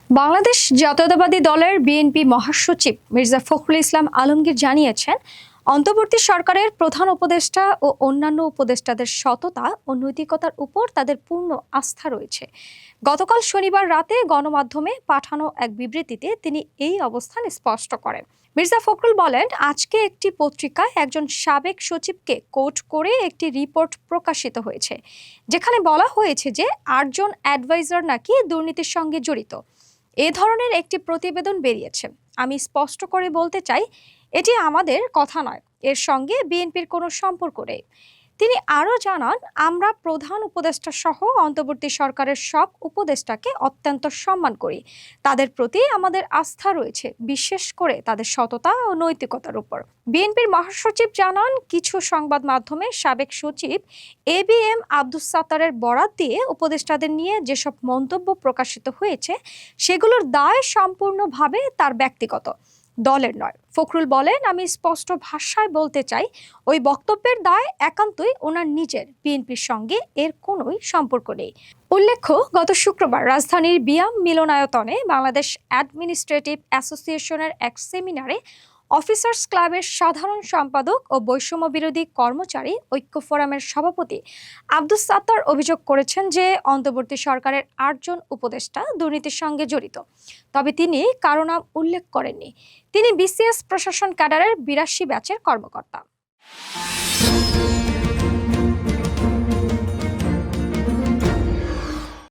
বাংলাদেশ জাতীয়তাবাদী দলের বিএনপি মহাসচিব মির্জা ফখরুল ইসলাম আলমগীর জানিয়েছেন, অন্তর্বর্তী সরকারের প্রধান উপদেষ্টা ও অন্যান্য উপদেষ্টাদের সততা ও নৈতিকতার উপর তাদের পূর্ণ আস্থা রয়েছে। গতকাল শনিবার রাতে গণমাধ্যমে পাঠানো এক বিবৃতিতে তিনি এই অবস্থান স্পষ্ট করেন। মির্জা ফখরুল বলেন, আজকে একটি পত্রিকায় একজন সাবেক সচিবকে কোট করে একটি রিপোর্ট প্রকাশিত হয়েছে, যেখানে বলা হয়েছে যে ৮ জন অ্যাডভাইজার নাকি দুর্নীতির সঙ্গে জড়িত। এ ধরনের একটি প্রতিবেদন বেরিয়েছে। আমি স্পষ্ট করে বলতে চাই, এটি আমাদের কথা নয়, এর সঙ্গে বিএনপির কোনো সম্পর্ক নেই। তিনি আরও জানান, আমরা প্রধান উপদেষ্টা সহ অন্তর্বর্তী সরকারের সব উপদেষ্টাকে অত্যন্ত সম্মান করি। তাদের প্রতি আমাদের আস্থা রয়েছে, বিশেষ করে তাদের সততা ও নৈতিকতার উপর। বিএনপির মহাসচিব জানান, কিছু সংবাদ মাধ্যমে সাবেক সচিব এবিএম আব্দুস সাত্তারের বরাত দিয়ে উপদেষ্টাদের নিয়ে যেসব মন্তব্য প্রকাশিত হয়েছে, সেগুলোর দায় সম্পূর্ণভাবে তার ব্যক্তিগত, দলের নয়। ফখরুল বলেন, আমি স্পষ্ট ভাষায় বলতে চাই, ওই বক্তব্যের দায় একান্তই ওনার নিজের, বিএনপির সঙ্গে এর কোনোই সম্পর্ক নেই। উল্লেখ্য, গত শুক্রবার রাজধানীর বিয়াম মিলনায়তনে বাংলাদেশ অ্যাডমিনিস্ট্রেটিভ অ্যাসোসিয়েশনের এক সেমিনারে অফিসার্স ক্লাবের সাধারণ সম্পাদক ও বৈষম্য বিরোধী কর্মচারী ঐক্য ফোরামের সভাপতি আব্দুস সাত্তার অভিযোগ করেছেন যে অন্তর্বর্তী সরকারের ৮ জন উপদেষ্টা দুর্নীতির সঙ্গে জড়িত। তবে তিনি কারো নাম উল্লেখ করেননি। তিনি বিসিএস প্রশাসন ক্যাডারের ৮২ ব্যাচের কর্মকর্তা।